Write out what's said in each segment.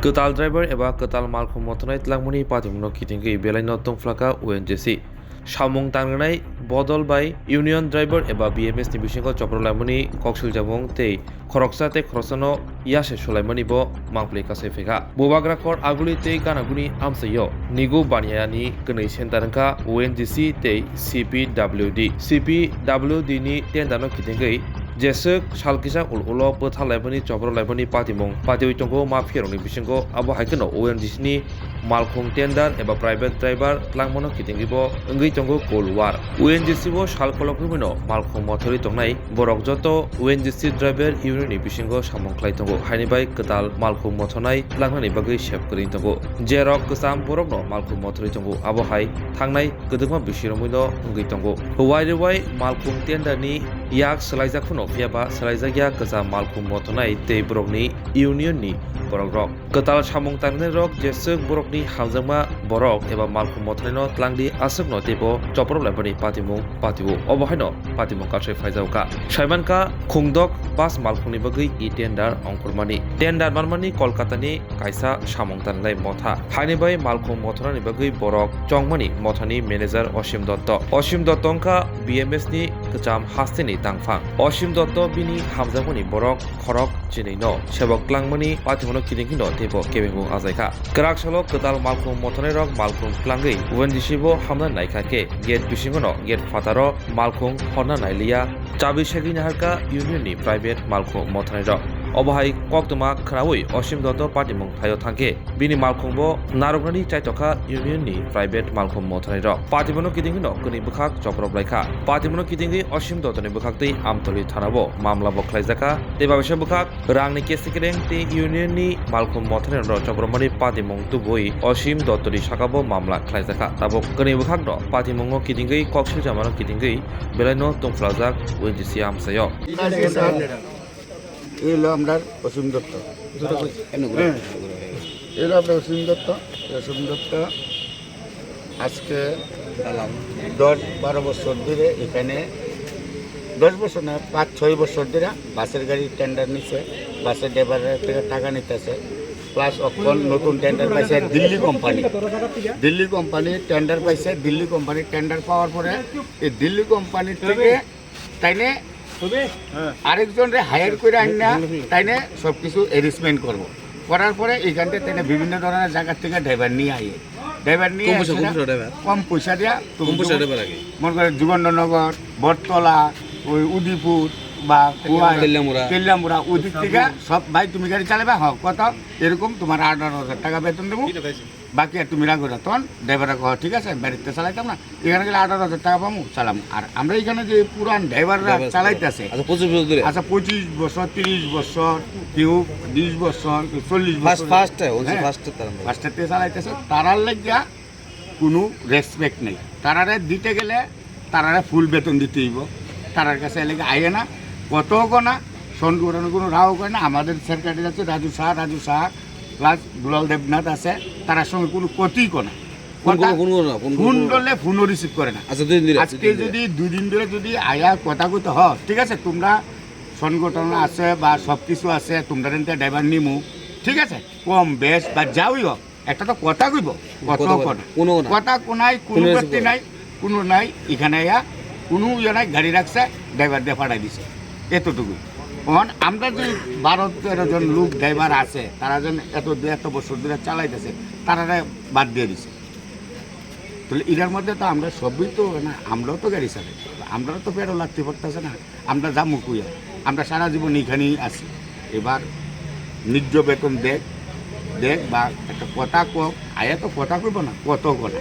Ketal driver eba ketal malkhum motonai tlangmuni patimno kitingki belaino tongflaka UNGC samung tangnai bodol bai union driver eba BMS ni bisingo choprolaimani koksil jamung tei khoroksa tei khorosano yase sulaimani bo mangplei kasai feka bobagra kor aguli tei ganaguni amsayo nigu baniani gnei sentarangka UNGC tei CPWD ni tendano kitingki jesek salkisa ulo pethalaibani choprolaibani patiwi tongo mafieroni bisingo abo haikeno ONGC ni malkhung tender eba private driver tlangmono kitingibo ngui tongo kolwar ONGC bo salkolokubino malkhung mothori tongnai borok joto ONGC driver union ni bisingo samongklai tongo hainibai ketal malkhung mothonai tlangnani bagui sepkring tongo jerok ksam borokno malkhung mothori tongo abo hai thangnai kedengma bisiromuino ngui tongo huwai malkhung tender ni yak salaijakhuno fiaba salaijagya kesa malkhung mothonai tei borokni union ni borok rok ketal samung tangnai rok jesek borokni hamjangma borok eba malkhung mothonai tlangdi asukno tebo choprolaibani patiwo obohaino patimung kasai faijauka saimanka khungdok bas malkhungni bagui e tender ongkurmani tender manmani kolkata ni kaisa samung tanglai motha hainibai malkhung mothonani bagui borok chongmani mothani manager Osim Dotto ongka BMS ni kecham hasteni tangfang Osim Dotto bini hamjangmani borok khorok chineino sebok klangmani patimono kidingkino tebo kebengbu ajaika krak salo ketal malkhung mothonai rok malkhung klangui UNGC bo hamna naikake gate bisingono gate fataro malkhung horna nailia chabi segi naharka union ni private malkhung mothonai rok obohai koktuma khrawi Osim Dotto patimung thayo thangke bini malkhung bo naroknani chaitoka union ni private malkhung mothonai rok patimono kidingkino kuni bukhak choproplaika patimono kidingi Osim Dotto ni bukhakti amtoli thanabo mamla bo khlaijaka teba bisa bukhak rangni kesikireng te union ni malkhung mothonai rok chopromani patimung tuboi Osim Dotto ni sakabo mamla khlaijaka tabo kuni bukhak no patimungo kidingi koksil jamano kidingi belaino tongflajak UNGC amsayo এলো আমরা অসীম দত্ত এলো আমরা অসীম দত্ত আজকে 10-12 বছর ধরে এখানে 10 বছর না 5-6 বছর ধরে বাসের গাড়ি টেন্ডার নিচ্ছে বাসের ড্রাইভারের থেকে টাকা নিতেছে প্লাস এখন নতুন টেন্ডার পাইছে দিল্লি কোম্পানি টেন্ডার পাইছে দিল্লি কোম্পানি টেন্ডার পাওয়ার পরে এই দিল্লি কোম্পানি থেকে তাইনে আরেকজনরে হায়ার করে আইনা তাইনে সব কিছু অ্যারেঞ্জমেন্ট করবো করার পরে এইখানটা তাইনে বিভিন্ন ধরনের জায়গা থেকে ড্রাইভার নিয়ে কম পয়সা দেওয়া মনে করে যুগন্ডনগর বটতলা ওই উদিপুর বা কেল্লামুড়া ওদিক থেকে সব ভাই তুমি গাড়ি চালাবে হোক কত এরকম তোমার 18,000 টাকা বেতন দেবো বাকি আর তুমি রাখো না তখন ড্রাইভাররা কহ ঠিক আছে বাড়িতে চালাইতাম না এখানে গেলে 18,000 টাকা পাবো চালাম আর আমরা এখানে যে পুরান ড্রাইভাররা চালাইতেছে আচ্ছা 25 বছর 30 বছর কেউ 20 বছর 40 বছর ফার্স্টে চালাইতেছে তারার লাগিয়া কোনো রেসপেক্ট নেই তারারে দিতে গেলে তারারে ফুল বেতন দিতে হইব তারার কাছে এলাকা আইয়ে না কত না সন করানো কোনো রাও করে না আমাদের সেক্রেটারি আছে রাজু শাহ প্লাস দুলাল দেবনাথ আছে তার সঙ্গে কোনো ক্ষতিই করে না ফোন করলে ফোনও রিসিভ করে না আজকে যদি 2 দিন ধরে যদি আয়া কথা কইতে হয় ঠিক আছে তোমরা সংগঠন আছে বা সব কিছু আছে তোমরা ড্রাইভার নিমু ঠিক আছে কম বেশ বা যাওই হোক একটা তো কথা কইব কথা কোনাই কোনো ব্যক্তি নাই কোনো নাই এখানে আয়া কোনো ইয়ে নাই গাড়ি রাখছে ড্রাইভার দিয়ে পাঠাই দিছে এতটুকু আমরা যে 12-13 জন লোক ড্রাইভার আছে তারা যেন এত বছর ধরে চালাইতেছে তারা বাদ দিয়ে দিছে তাহলে এটার মধ্যে তো আমরা সবই তো না আমরাও তো গাড়ি চালাই আমরাও তো পেটও লাগতে পারতেছে না আমরা যাবো কুইয়া আমরা সারা জীবন এখানেই আছি এবার নিজ বেতন দেখ বা একটা কথা কক আয়া তো কথা কইব না কত করে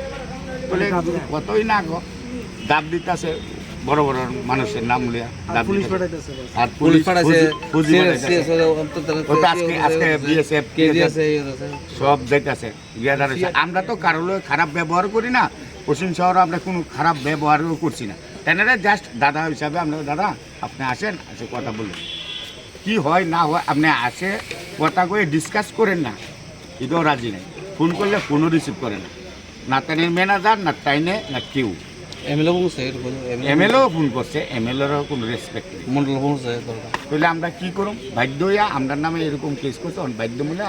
তাহলে কতই না গো দাব দিতেছে বড় বড় মানুষের নাম লিয়া আর পুলিশ আজকে বিএসএফ সব দেখতেছে আমরা তো কারো খারাপ ব্যবহার করি না পশ্চিম শহরে আমরা কোনো খারাপ ব্যবহারও করছি না তেনারা জাস্ট দাদা হিসাবে আমরা দাদা আপনি আসেন আসে কথা বলুন কি হয় না হয় আপনি আসে কথা কয়ে ডিসকাস করেন না এটাও রাজি নেই ফোন করলে ফোনও রিসিভ করে না তাইনের ম্যানেজার না তাইনে না কেউ এমএলএও ফোন করছে, এমএলএরও কোনো রেসপেক্ট নেই। তাহলে আমরা কি করব? বাধ্য হইয়া আমরা নামে এরকম কেস করছে, বাধ্য মূল্যে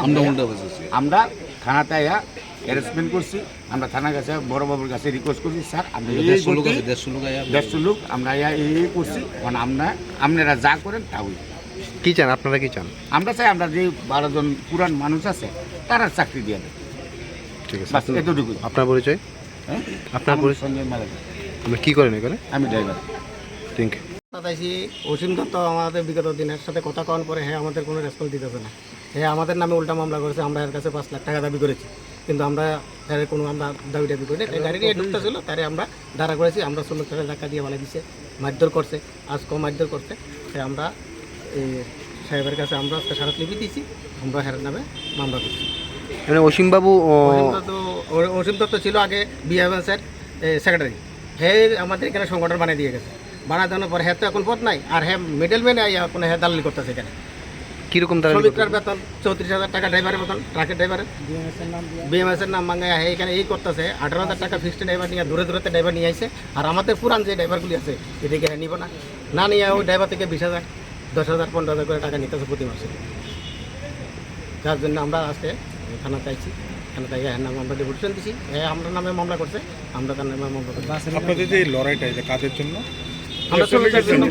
আমরা থানাতে আয়া হ্যারাসমেন্ট করছি। আমরা থানার কাছে বড়বাবুর কাছে রিকোয়েস্ট করছি, স্যার আমরা 150 লোক আমরা এই করছি, মানে আপনারা যা করেন তা হই। কি চান আপনারা, কি চান? আমরা চাই আমরা যে 12 জন পুরান মানুষ আছে তারা চাকরি দিয়ে দেয়, ঠিক আছে, বাস এতটুকুই। আপনার পরিচয়? হ্যাঁ, আপনার পরিচয়? সঞ্জয় মালাকা। আপনি কি করেন এখানে? আমি ড্রাইভার। Thank you. তাইছি অসীম দত্ত আমাদের বিগত দিনের সাথে কথা কন পরে হ্যাঁ আমাদের কোনো রেসপন্স দিতেছে না। হ্যাঁ আমাদের নামে উল্টা মামলা করেছে, আমরা এর কাছে 5 লাখ টাকা দাবি করেছি, কিন্তু আমরা এর কোনো আমরা দাবি করি না। গাড়ি নিয়ে ঢুকতেছিল, তারে আমরা দাঁড়া করেছি, আমরা 16 টাকা ধাক্কা দিয়ে বানিয়ে দিচ্ছে, মারধর করছে, আজকেও মারধর করছে। আমরা এই সাহেবের কাছে আমরা আজকে স্মারকলিপি দিয়েছি, আমরা হের নামে মামলা করছি। মানে অসীমবাবু অসীম দত্ত ছিল আগে বিএমএসের সেক্রেটারি, হ্যাঁ আমাদের এখানে সংগঠন বানিয়ে দিয়ে গেছে। বানা দেওয়ার পর হ্যাঁ তো এখন পথ নাই, আর হ্যাঁ মিডলম্যান এখন হ্যাঁ দালালি করতেছে এখানে। কীরকম তারা শ্রমিকটার বেতন 34,000 টাকা, ড্রাইভারের বেতন, ট্রাকের ড্রাইভারের বিএমএসের নাম মাঙ্গে হ্যাঁ এখানে এই করতেছে। 18,000 টাকা ফিক্সড ড্রাইভার নিয়ে দূরে দূরে ড্রাইভার নিয়ে আসে, আর আমাদের পুরান যে ড্রাইভারগুলি আছে এদিকে হ্যাঁ নিব না নিয়ে ওই ড্রাইভার থেকে 20,000, 10,000, 15,000 করে টাকা নিতেছে প্রতি মাসে। যার জন্য আমরা আজকে থানা চাইছি, থানা তাই হ্যাঁ নামে আমরা ডেপুটেশন দিচ্ছি, হ্যাঁ আমরা নামে মামলা করছে, আমরা তার নামে মামলা করছি। আপনাদের যে এই লড়াইটা এটা কাজের জন্য? আমরা শ্রমিকের জন্য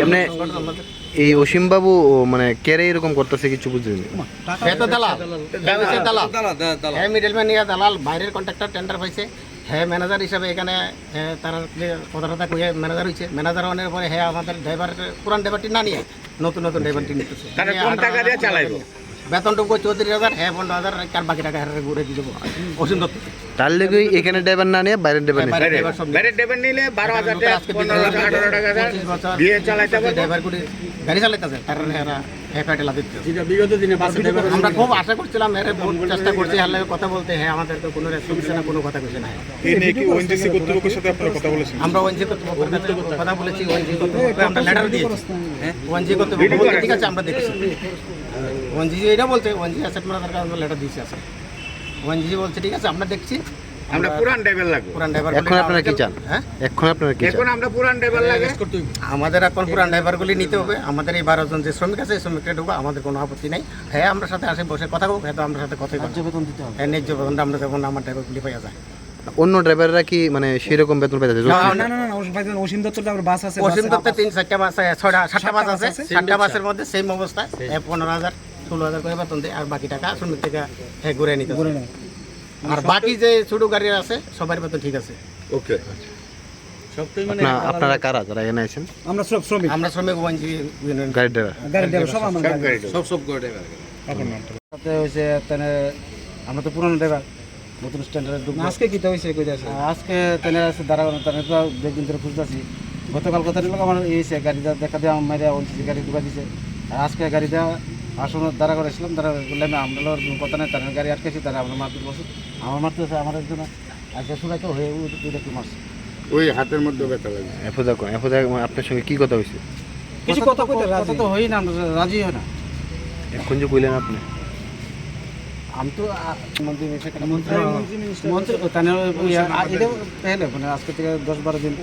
মানে এই অসীমবাবু মানে কেরে এরকম করতেছে কিছু বুঝলেন? হ্যাঁ মিডলম্যান নিয়ে দালাল, বাইরের কন্ট্রাক্টর টেন্ডার পাইছে, হ্যাঁ ম্যানেজার হিসাবে এখানে তারা কথা কইয়ে ম্যানেজার হয়েছে। ম্যানেজার হওয়ার পরে হ্যাঁ আমাদের ড্রাইভার পুরান ড্রাইভারটি না নিয়ে নতুন ড্রাইভারটি নিতেছে। বেতনটুকু 34,000, হ্যাঁ 15,000, আর বাকি টাকা হ্যাঁ ঘুরে দিয়ে দেবো অসীম দত্ত। তার লেগে এখানে ড্রাইভার না নিয়ে বাইরের ড্রাইভার নিয়ে বাইরের ড্রাইভার নিলে 12,000 টাকা, 15,000 টাকা, 18 টাকা দিয়ে চালাইতে পারবে। ড্রাইভারগুলি গাড়ি চালাইতেছে, তার বিগত দিনে আমরা খুব আশা করছিলাম, এর বহুত চেষ্টা করছি হার লাগে কথা বলতে, হ্যাঁ আমাদের তো কোনো রেসপন্স না, কোনো কথা কইছে না। এই নিয়ে কি ওএনজিসি কর্তৃপক্ষের সাথে আপনারা কথা বলেছেন? আমরা ওএনজি কর্তৃপক্ষের সাথে কথা বলেছি, ওএনজি কর্তৃপক্ষকে আমরা লেটার দিয়েছি। ওএনজি কর্তৃপক্ষ বলতে ঠিক আছে আমরা দেখছি, ওএনজি এটা বলছে ওএনজি অ্যাসেট ম্যানেজারকে আমরা লেটার দিয়েছি আছে। ওএনজি বলছে ঠিক আছে আমরা দেখছি, আমরা পুরান ড্রাইভার লাগবে। পুরান ড্রাইভার এখন আপনারা কি চান? হ্যাঁ এখন আপনারা কি চান? এখন আমরা পুরান ড্রাইভার লাগে, আমাদের এখন পুরান ড্রাইভারগুলি নিতে হবে। আমাদের এই 12 জন যে শ্রমিক আছে, এই শ্রমিকরা ঢুকবো, আমাদের কোনো আপত্তি নাই। হ্যাঁ আমরা সাথে আসে বসে কথা বলবো, হ্যাঁ তো আমরা সাথে কথাই ন্যায্য বেতন দিতে হবে। হ্যাঁ ন্যায্য বেতনটা আমরা যেমন আমার ড্রাইভারগুলি পাইয়া যায়। অন্য ড্রাইভাররা কি মানে সেরকম বেতন পেতে যায়? অসীম দত্তর আবার বাস আছে, অসীম দত্তের 3-4টা বাস, 6টা বাস আছে, 7টা বাসের মধ্যে সেম অবস্থা, 15,000, 16,000 করে বেতন দেয়, আর বাকি টাকা শ্রমিক থেকে হ্যাঁ ঘুরে নিতে হবে। আর বাকি যে ছোট গাড়ি আছে সবার বেতন ঠিক আছে। ওকে, আপনারা কারা যারা এখানে আছেন? আমরা শ্রমিক ওএনজি ইউনিয়ন গাড়ি ড্রাইভার। সব গাড়ি ড্রাইভার। তাতে হইছে তেনে আমরা তো পুরানো ড্রাইভার, নতুন স্ট্যান্ডার্ডে ঢুকবো। আজকে কি তো হইছে কই আছে? আজকে তেনে আছে দাঁড়ানো, তেনে তো দুদিন ধরে খুঁজতাছি। গতকাল কথা নিল আমার এইছে গাড়িটা দেখা দিয়ে আমার ওএনজি গাড়ি ঢুকা দিছে, আর আজকে গাড়িটা আসলে দাঁড়া করেছিলাম, দাঁড়া বললাম আমরা কথা নেই, তার গাড়ি আটকেছি, তারা আমরা মারপিট করছি, আমার মারতে হচ্ছে আমার একজন আজকে শুকাইতে হয়ে ওইটা কি মারছে, ওই হাতের মধ্যে ব্যথা লাগে। এফোদা আপনার সঙ্গে কি কথা হয়েছে? কিছু কথা তো হই না, আমরা রাজি হয় না। এখন যে কইলেন আপনি আমি তো মন্ত্রী মানে আজকে থেকে 10-12 দিন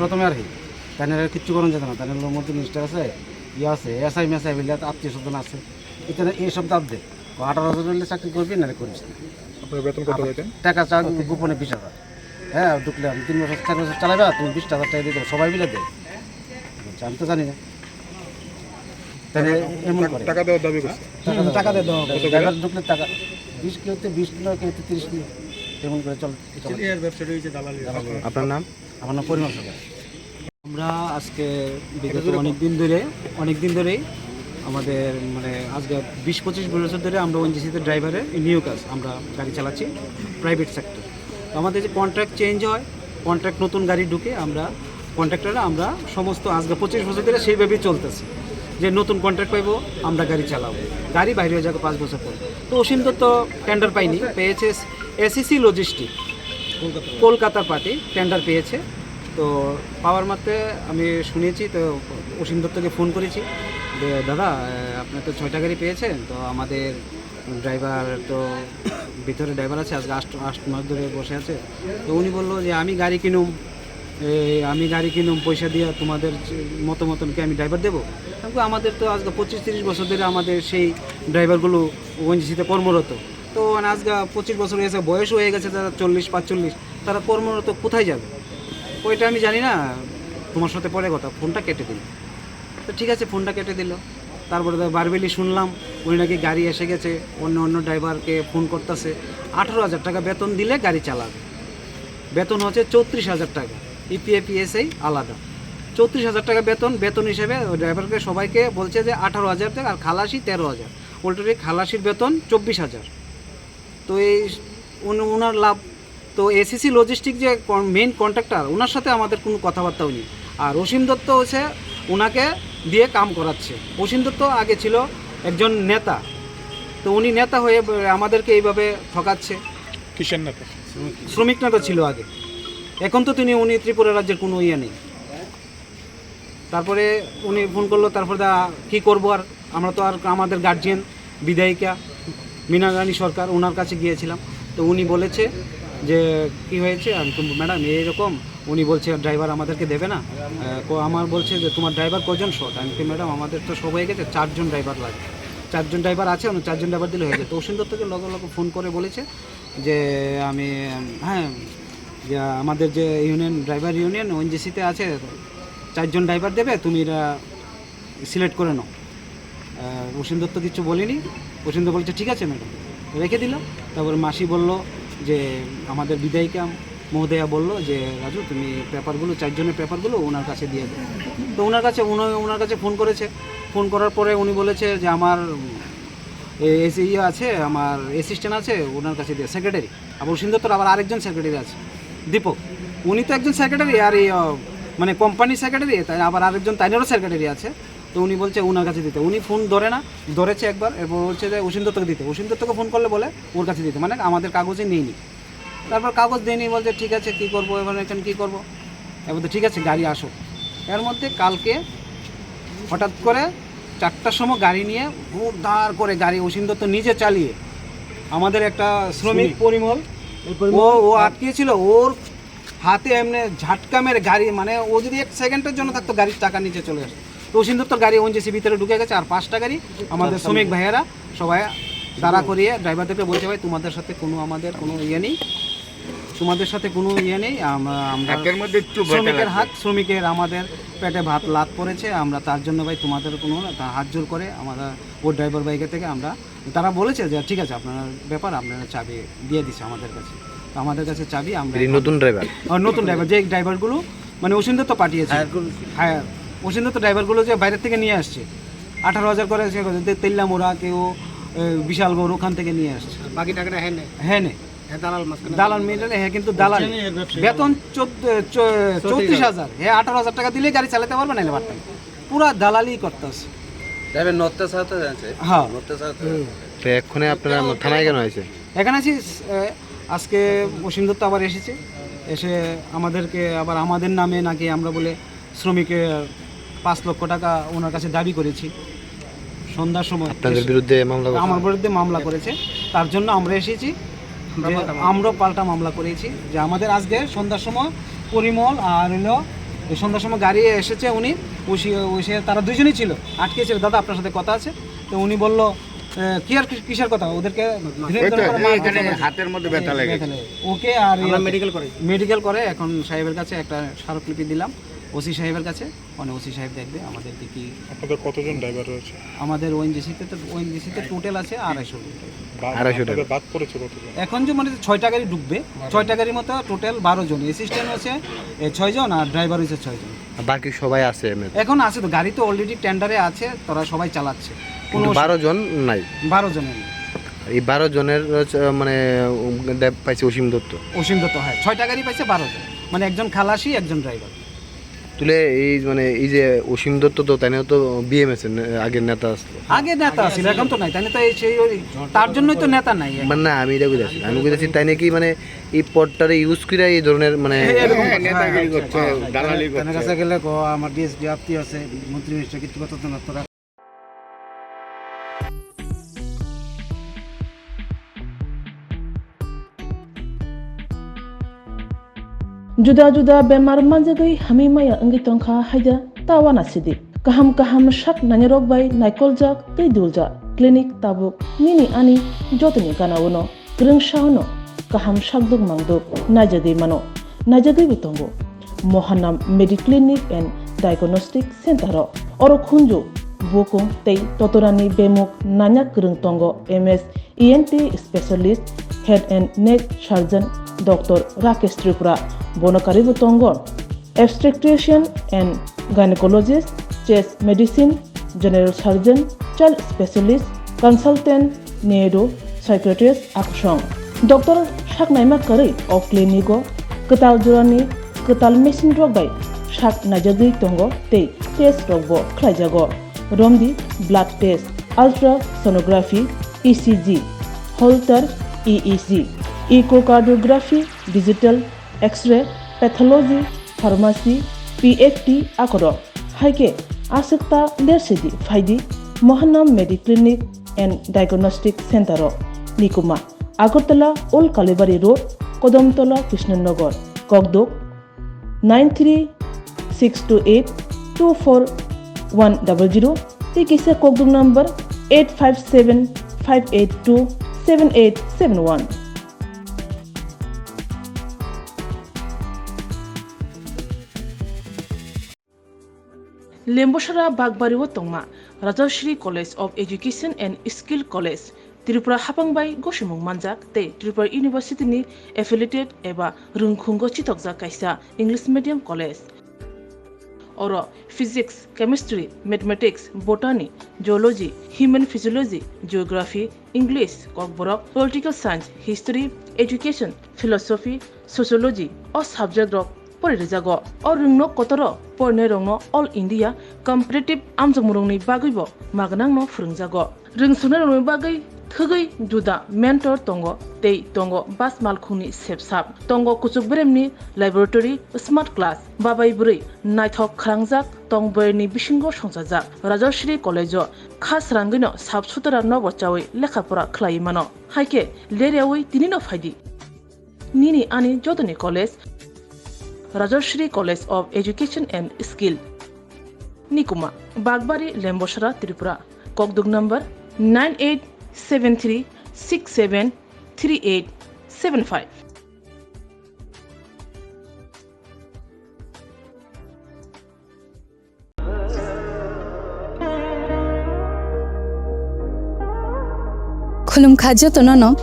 প্রথমে আর কি তাহলে কিচ্ছু করেন যেত না। তাহলে মন্ত্রী মিনিস্টার আছে, আছে এসআই মেসাই বললে আত্মীয় স্বজন আছে, এখানে এইসব দাব দেয়। 18,000 হলে চাকরি করবি না করিস না। আপনার বেতন কত হইতেন? টাকা চা গোপনে 20,000, হ্যাঁ ঢুকলে আমি 3 বছর 4 বছর চালাবে, তুমি 20,000 টাকা দিয়ে দেবো, সবাই মিলে দেয়। আমি তো জানি না, তাহলে এমন করে টাকা দেওয়ার দাবি করছে। টাকা দিয়ে দেওয়া ঢুকলে টাকা 20 কেউতে 20 নিল, কেউতে 30 নিল, এমন করে চল। আপনার নাম? আমার নাম পরিমল সরকার। আমরা আজকে বিগত অনেক দিন ধরেই আমাদের মানে আজকে 20-25 বছর ধরে আমরা ওএনজিসিতে ড্রাইভারের নিয়োগ আছে, আমরা গাড়ি চালাচ্ছি প্রাইভেট সেক্টর। আমাদের যে কন্ট্রাক্ট চেঞ্জ হয়, কন্ট্রাক্ট নতুন গাড়ি ঢুকে, আমরা কন্ট্রাক্টররা আমরা সমস্ত আজকে 25 বছর ধরে সেইভাবেই চলতেছি, যে নতুন কন্ট্রাক্ট পাইবো আমরা গাড়ি চালাবো, গাড়ি বাইরে হয়ে যাবে 5 বছর পর। তো অসীম দত্ত টেন্ডার পাইনি, পেয়েছে এসিসি লজিস্টিক, কলকাতার পার্টি টেন্ডার পেয়েছে। তো পাওয়ার মাত্রে আমি শুনেছি, তো অসীম দত্তকে ফোন করেছি দাদা আপনি তো 6টা গাড়ি পেয়েছেন, তো আমাদের ড্রাইভার তো ভিতরে ড্রাইভার আছে, আজকে 8 মাস ধরে বসে আছে। তো উনি বললো যে আমি গাড়ি কিনুম পয়সা দিয়ে তোমাদের মতনকে আমি ড্রাইভার দেবো। কিন্তু আমাদের তো আজকে 25-30 বছর ধরে আমাদের সেই ড্রাইভারগুলো ওএনজিসিতে কর্মরত। তো মানে আজকে 25 বছর হয়েছে, বয়স হয়ে গেছে, তারা 40-45, তারা কর্মরত কোথায় যাবে ওইটা আমি জানি না। তোমার সাথে পরে কথা, ফোনটা কেটে দিল। তো ঠিক আছে, ফোনটা কেটে দিল। তারপরে বারবেলি শুনলাম উনি নাকি গাড়ি এসে গেছে, অন্য ড্রাইভারকে ফোন করতেছে, 18,000 টাকা বেতন দিলে গাড়ি চালাবে। বেতন হচ্ছে 34,000 টাকা, ইপিএফ পিএসআই আলাদা। 34,000 টাকা বেতন হিসেবে ড্রাইভারকে সবাইকে বলছে যে 18,000 টাকা, আর খালাসি 13,000। অলরেডি খালাসির বেতন 24,000। তো এই ওনার লাভ। তো এসিসি লজিস্টিক যে মেইন কন্ট্রাক্টর, ওনার সাথে আমাদের কোনো কথাবার্তাও নেই। আর অসীম দত্ত হচ্ছে ওনাকে দিয়ে কাম করাচ্ছে। অসীম দত্ত আগে ছিল একজন নেতা, তো উনি নেতা হয়ে আমাদেরকে এইভাবে ঠকাচ্ছে। কিসের নেতা? শ্রমিক নেতা ছিল আগে, এখন তো উনি ত্রিপুরা রাজ্যের কোনো ইয়ে নেই। তারপরে উনি ফোন করলো, তারপরে কী করবো আর, আমরা তো আর আমাদের গার্জিয়ান বিধায়িকা মীনা রানী সরকার, ওনার কাছে গিয়েছিলাম। তো উনি বলেছে যে কি হয়েছে, আমি তো ম্যাডাম এইরকম, উনি বলছে ড্রাইভার আমাদেরকে দেবে না। আমার বলছে যে তোমার ড্রাইভার কজন শর্ট? আমি কি ম্যাডাম আমাদের তো সব হয়ে গেছে, 4 জন ড্রাইভার লাগে, 4 জন ড্রাইভার আছে, 4 জন ড্রাইভার দিলে হয়ে যায়। তো অসীম দত্তকে লগে ফোন করে বলেছে যে আমি যে আমাদের যে ইউনিয়ন ড্রাইভার ইউনিয়ন ওএনজিসিতে আছে, 4 জন ড্রাইভার দেবে, তুমি এরা সিলেক্ট করে নাও। অসীম দত্ত কিছু বলিনি। অসীম দত্ত বলছে ঠিক আছে ম্যাডাম, রেখে দিলাম। তারপর মাসি বলল যে আমাদের বিধায়িকা মহোদয়া বলল যে রাজু তুমি পেপারগুলো, 4 জনের পেপারগুলো ওনার কাছে দিয়ে দেবে। তো ওনার কাছে ফোন করেছে। ফোন করার পরে উনি বলেছে যে আমার আছে, আমার অ্যাসিস্ট্যান্ট আছে, ওনার কাছে দিয়ে, সেক্রেটারি। আবার অসীম দত্তর আবার আরেকজন সেক্রেটারি আছে, দীপক। উনি তো একজন সেক্রেটারি, আর এই মানে কোম্পানির সেক্রেটারি, তাই আবার আরেকজন তাইনেরও সেক্রেটারি আছে। তো উনি বলছে ওনার কাছে দিতে। উনি ফোন ধরে না, ধরেছে একবার, এরপর বলছে যে অসীম দত্তকে দিতে। অসীম দত্তকে ফোন করলে বলে ওর কাছে দিতে, মানে আমাদের কাগজে নিইনি। তারপর কাগজ দিইনি, বলছে ঠিক আছে কী করবো এবার, এখানে কী করবো। এবার তো ঠিক আছে গাড়ি আসো। এর মধ্যে কালকে হঠাৎ করে 4টার সময় গাড়ি নিয়ে হুড়ধার করে গাড়ি অসীম দত্ত নিজে চালিয়ে, আমাদের একটা শ্রমিক পরিমল, ও আটকিয়েছিল, ওর হাতে এমনি ঝাটকা মেরে গাড়ি, মানে ও যদি 1 সেকেন্ডের জন্য থাকতো গাড়ির টাকা নিচে চলে আসতো। তো অসীম দত্তর গাড়ি ওএনজিসি ভিতরে ঢুকে গেছে, আর 5টা গাড়ি আমাদের শ্রমিক ভাইয়েরা সবাই দাঁড়া করিয়ে ড্রাইভারদেরকে বলছে ভাই তোমাদের সাথে আমাদের কোনো ইয়ে নেই, তোমাদের সাথে কোনো ইয়ে নেই, আমরা শ্রমিকের হাত, শ্রমিকের আমাদের পেটে ভাত লাত পড়েছে, আমরা তার জন্য ভাই তোমাদের কোনো হাত জোর করে আমরা ওর ড্রাইভার বাইকে থেকে আমরা, তারা বলেছে যে ঠিক আছে আপনার ব্যাপার, আপনারা চাবি দিয়ে দিচ্ছে আমাদের কাছে। তো আমাদের কাছে চাবি, আমরা নতুন ড্রাইভার যে ড্রাইভারগুলো মানে অসীম দত্ত পাঠিয়েছে, হ্যাঁ অসীম দত্ত ড্রাইভারগুলো যে বাইরের থেকে নিয়ে আসছে, 18,000 করে তেল্লামোড়া, কেউ বিশালগড়, ওখান থেকে নিয়ে আসছে। বাকি টাকাটা হ্যাঁ দালাল মিলে, হ্যাঁ কিন্তু দালাল বেতন 34,000, হ্যাঁ 18,000 টাকা দিলেই গাড়ি চালাতে পারবে না, পারতেন। পুরা দালালি করতেছে। হ্যাঁ তো এক্ষণে আপনারা থানায় কেন আছে? এখানে আছি, আজকে অসীম দত্ত আবার এসেছে, এসে আমাদেরকে আবার আমাদের নামে নাকি আমরা বলে শ্রমিকের 5 লক্ষ টাকা ওনার কাছে দাবি করেছি সন্ধ্যার সময়। আপনাদের বিরুদ্ধে মামলা? আমার বিরুদ্ধে মামলা করেছে, তার জন্য আমরা এসেছি, যে আমরা পাল্টা মামলা করেছি যে আমাদের আজকে সন্ধ্যার সময় পরিমল আর হলো সন্ধ্যার সময় গাড়ি এসেছে, উনি তারা দুজনেই ছিল, আটকেছিল। দাদা আপনার সাথে কথা আছে। তো উনি বললো কি আর কিসের কথা, ওদেরকে হাতের মধ্যে ব্যথা লেগে ওকে, আর মেডিকেল করে এখন সাহেবের কাছে একটা স্মারকলিপি দিলাম, ওসি সাহেবের কাছে, মানে ওসি সাহেব দেখবে আমাদেরকে কি। আপনাদের কতজন ড্রাইভার রয়েছে? আমাদের ওএনজিসিতে টোটাল আছে 250 টাকা। বাদ পড়েছে কতজন? এখন যে মানে 6টা গাড়ি ঢুকবে, 6টা গাড়ির মতো টোটাল 12 জন, অ্যাসিস্ট্যান্ট হচ্ছে 6 জন, আর ড্রাইভার হচ্ছে 6 জন। বাকি সবাই আছে এখন আছে, তো গাড়ি তো অলরেডি টেন্ডারে আছে, তারা সবাই চালাচ্ছে। 12 জন নাই? 12 জনের। এই 12 জনের মানে পাইছে অসীম দত্ত? হ্যাঁ 6টা গাড়ি পাইছে 12 জন, মানে একজন খালাসি, একজন ড্রাইভার। তুলে এই মানে এই যে অসীম দত্ত, তো তাই তো বিএমএস আগের নেতা আসলো, আগে নেতা ছিল, এখন তো নাই, তাই তো সেই তার জন্যই তো নেতা নাই। মানে না আমি এটা বুঝাচ্ছি, তাই নাকি মানে এই পদটারে ইউজ করে এই ধরনের মানে নেতাগিরি করছে, দালালি করছে। কাছে গেলে আমার ডিএসপি আপত্তি আছে, মন্ত্রী মিনিস্টার কিছু কথা তো না, তোরা Juda bemar manjagai hami maya anggi tongkha haida tawana sidi. Kaham shak nanyarok bai naikolja tei dulja. Klinik tabuk nini ani jotni kanawono. Greng shauno kaham shakduk mangduk najagai mano. Najagai bitongo. Mohanam Mediclinic and Diagnostic Center oro khunju bokung tei totorani bemuk nanya krung tongo MS ENT specialist head and neck surgeon Dr. Rakesh Tripura bonokari tongo obstetrician and gynecologist chest medicine general surgeon child specialist consultant neuro psychiatrist aksong Dr. Shaknaima Kari of Clinico Ketal Jurani Ketal Machine Drug by Shak Najagui Tongo Tei Test Rogbo Klajago Romdi Blood Test Ultrasonography ECG Holter EEG Echocardiography Digital X-ray Pathology Pharmacy PFT Akoro Haike Asakta Lersidi Faidi Mohanam Mediclinic and Diagnostic Center Nikuma Agartala Old Kalibari Road Kodamtola Krishnanagar Kogdok 93-628-24100 Tikisa Kogduk number 857-582-7871 Lemboshara Bagbariwo Tongma Rajashri College of Education and Skill College Tripura Hapangbai Goshimung Manjak Te Tripura University ni affiliated eba Rungkhungo Chitokja Kaisa English Medium College Oro Physics, Chemistry, Mathematics, Botany, Geology, Human Physiology, Geography, English, Kokborok, Political Science, History, Education, Philosophy, Sociology or subject of Porijago or Rungno Kotoro Pornerongno All India Competitive Amjamurungni Bagibo Magnangno Frungjago Rungsunarungni Bagai Thugai Juda Mentor Tongo Tei Tongo Bas Malkhuni Sepsap Tongo Kuchuk Bremni Laboratory Smart Class Babai Buri Naithok Krangjak Tongberni Bishingo Songsajak Rajashri College Khas Rangino Sabsutara Nobo Chawi Lekhapura Klaimano Haike Leriawi Tinino Faidi Nini Ani Jodani College Rajashri College of Education and Skill Nikuma Bagbari Lemboshara Tripura Kogduk number 9873673875 Khulum Khajo Tonono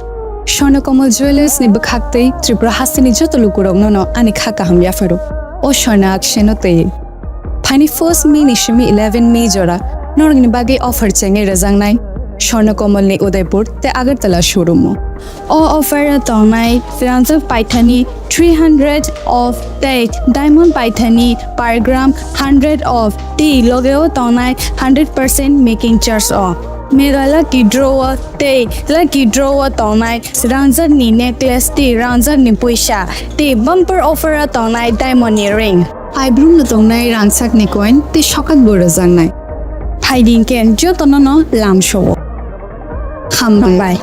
Shornakomal Jewelers ni Bakhaktei Tripura Hasini Jotolukurong no ani khaka hamya faro o Shorna Akshenote Pani first May nishimi 11 May jora norgni bage offer chenge rajangnai Shornakomal ni Udaipur te Agartala showroom o offer tongnai Firanza Paithani 300 of date diamond Paithani per gram 100 of tea logeo tongnai 100% making charge off Mega lucky drawer te lucky drawer tonai Ranjan ni necklace te Ranjan ni puisha te bumper offer a tonai diamond ring I bloom the tonai ransak ni coin te shokat borazang nai hiding ken jotono lam show ham bye